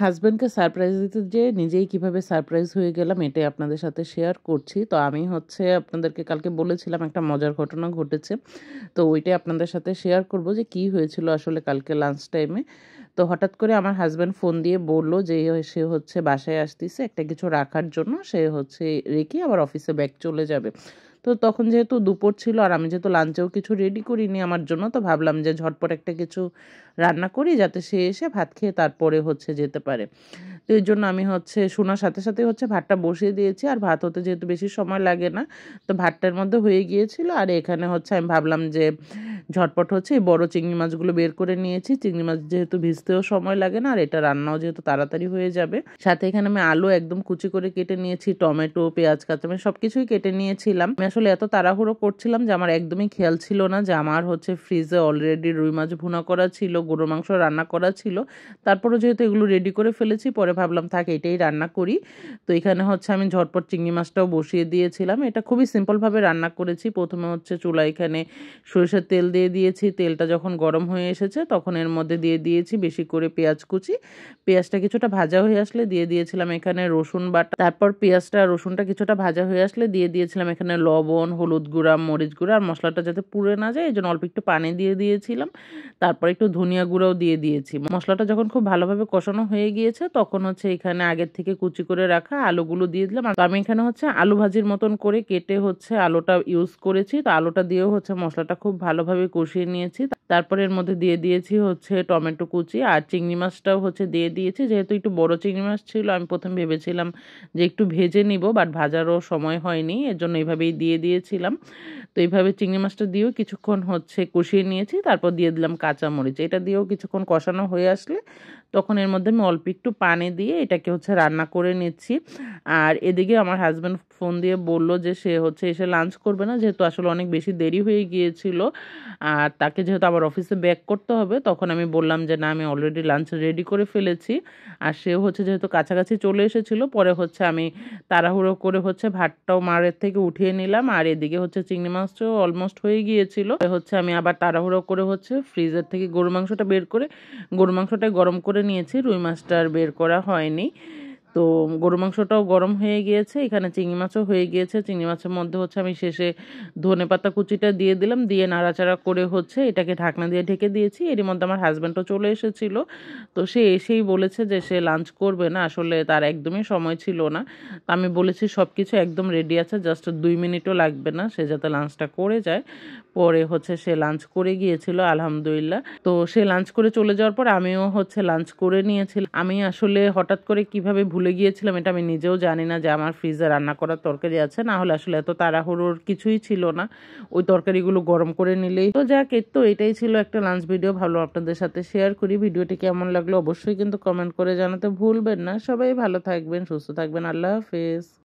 হাসব্যান্ডকে surprise দিতে যেয়ে নিজেই কিভাবে সারপ্রাইজ হয়ে গেলাম এটাই আপনাদের সাথে শেয়ার করছি। তো আমি হচ্ছে আপনাদেরকে কালকে বলেছিলাম একটা মজার ঘটনা ঘটেছে। তো ওইটাই আপনাদের সাথে শেয়ার করব যে কি হয়েছিল আসলে কালকে লাঞ্চ টাইমে। তো হঠাৎ করে আমার হাসব্যান্ড ফোন দিয়ে বলল যে সে হচ্ছে বাসায় আসতিছে একটা কিছু রাখার জন্য। সে হচ্ছে রেখে আবার অফিসে ব্যাক চলে যাবে। তো তখন যেহেতু দুপুর ছিল আর আমি যেহেতু লাঞ্চেও কিছু রেডি করিনি আমার জন্য, তো ভাবলাম যে ঝটপট একটা কিছু রান্না করি যাতে সে এসে ভাত খেয়ে তারপরে হচ্ছে যেতে পারে। তো এইজন্য আমি হচ্ছে শোনার সাথে, সাথে হচ্ছে ভাতটা বসিয়ে দিয়েছি। আর ভাত হতে যেহেতু বেশি সময় লাগে না, তো ভাতটার মধ্যে হয়ে গিয়েছিল। আর এখানে হচ্ছে আমি ভাবলাম যে ঝটপট হচ্ছে এই বড় চিংড়ি মাছগুলো বের করে নিয়েছি। চিংড়ি মাছ যেহেতু ভিজতেও সময় লাগে না আর এটা রান্নাও যেহেতু তাড়াতাড়ি হয়ে যাবে। সাথে এখানে আমি আলু একদম কুচি করে কেটে নিয়েছি, টমেটো, পেঁয়াজ, কাঁচামরিচ সবকিছুই কেটে নিয়েছিলাম। আমি আসলে এত তাড়াহুড়ো করছিলাম যে আমার একদমই খেয়াল ছিল না যে আমার হচ্ছে ফ্রিজে অলরেডি রুই মাছ ভুনা করা ছিল, গরুর মাংস রান্না করা ছিল। তারপরেও যেহেতু এগুলো রেডি করে ফেলেছি পরে ভাবলাম থাক এটাই রান্না করি। তো এখানে হচ্ছে আমি ঝটপট চিংড়ি মাছটাও বসিয়ে দিয়েছিলাম। এটা খুবই সিম্পলভাবে রান্না করেছি। প্রথমে হচ্ছে চুলায় এখানে সরিষার তেল দিয়ে দিয়েছি। তেলটা যখন গরম হয়ে এসেছে তখন এর মধ্যে দিয়ে দিয়েছি বেশি করে পেঁয়াজ কুচি। পেঁয়াজটা কিছুটা ভাজা হয়ে আসলে দিয়ে দিয়েছিলাম এখানে রসুন বাটা। তারপর পেঁয়াজটা রসুনটা কিছুটা ভাজা হয়ে আসলে দিয়ে দিয়েছিলাম এখানে লবণ, হলুদ গুঁড়া, মরিচ গুঁড়া। আর মশলাটা যাতে পুড়ে না যায় এই জন্য অল্প একটু পানি দিয়ে দিয়েছিলাম। তারপর একটু ধনিয়া গুঁড়াও দিয়ে দিয়েছি। মশলাটা যখন খুব ভালোভাবে কষানো হয়ে গিয়েছে তখন হচ্ছে এখানে আগের থেকে কুচি করে রাখা আলুগুলো দিয়ে দিলাম। তো আমি এখানে হচ্ছে আলু ভাজির মতন করে কেটে হচ্ছে আলুটা ইউজ করেছি। তো আলুটা দিয়েও হচ্ছে মশলাটা খুব ভালোভাবে কষিয়ে নিয়েছি। তারপরে এর মধ্যে দিয়ে দিয়েছি হচ্ছে টমেটো কুচি আর চিংড়ি মাছটাও হচ্ছে দিয়ে দিয়েছি। যেহেতু একটু বড় চিংড়ি মাছ ছিল আমি প্রথম ভেবেছিলাম যে একটু ভেজে নিব, বাট ভাজারও সময় হয়নি, এর জন্য এইভাবেই দিয়ে দিয়েছিলাম। তো এইভাবে চিংড়ি মাছটা দিয়েও কিছুক্ষণ হচ্ছে কষিয়ে নিয়েছি। তারপর দিয়ে দিলাম কাঁচামরিচ। এটা দিয়েও কিছুক্ষণ কষানো হয়ে আসলে তখন এর মধ্যে আমি অল্প একটু পানি দিয়ে এটাকে হচ্ছে রান্না করে নিচ্ছি। আর এদিকে আমার হাজব্যান্ড ফোন দিয়ে বলল যে সে হচ্ছে এসে লাঞ্চ করবে না, যেহেতু আসলে অনেক বেশি দেরি হয়ে গিয়েছিল আর তাকে যেহেতু আবার অফিসে ব্যাক করতে হবে। তখন আমি বললাম যে না আমি অলরেডি লাঞ্চ রেডি করে ফেলেছি। আর সেও হচ্ছে যেহেতু কাছাকাছি চলে এসেছিল পরে হচ্ছে আমি তাড়াহুড়ো করে হচ্ছে ভাতটাও মাড়ের থেকে উঠিয়ে নিলাম। আর এদিকে হচ্ছে চিংড়ি মাছটাও অলমোস্ট হয়ে গিয়েছিল। হচ্ছে আমি আবার তাড়াহুড়ো করে হচ্ছে ফ্রিজের থেকে গরু মাংসটা বের করে গরু মাংসটা গরম করে নিয়েছি, রুই মাছটা আর বের করা হয়নি। তো গরু মাংসটাও গরম হয়ে গিয়েছে, এখানে চিংড়ি মাছও হয়ে গিয়েছে। চিংড়ি মাছের মধ্যে হচ্ছে আমি শেষে ধনেপাতা কুচিটা দিয়ে দিলাম, দিয়ে নাড়াচাড়া করে হচ্ছে এটাকে ঢাকনা দিয়ে ঢেকে দিয়েছি। এরই মধ্যে আমার হাজব্যান্ডও চলে এসেছিল। তো সে এসেই বলেছে যে সে লাঞ্চ করবে না, আসলে তার একদমই সময় ছিল না। তো আমি বলেছি সব কিছু একদম রেডি আছে, জাস্ট 2 মিনিটও লাগবে না, সে যাতে লাঞ্চটা করে যায়। পরে হচ্ছে সে লাঞ্চ করে গিয়েছিল আলহামদুলিল্লাহ। তো সে লাঞ্চ করে চলে যাওয়ার পর আমিও হচ্ছে লাঞ্চ করে নিয়েছিলাম। আমি আসলে হঠাৎ করে কিভাবে ভুলে গিয়েছিলাম এটা আমি নিজেও জানি না যে আমার ফ্রিজে রান্না করার তরকারি আছে, না হলে আসলে এত তাড়াহুড়োর কিছুই ছিল না, ওই তরকারিগুলো গরম করে নিলেই তো যাক। তো এটাই ছিল একটা লাঞ্চ ভিডিও, ভালো আপনাদের সাথে শেয়ার করি। ভিডিওটি কেমন লাগলো অবশ্যই কিন্তু কমেন্ট করে জানাতে ভুলবেন না। সবাই ভালো থাকবেন, সুস্থ থাকবেন। আল্লাহ হাফেজ।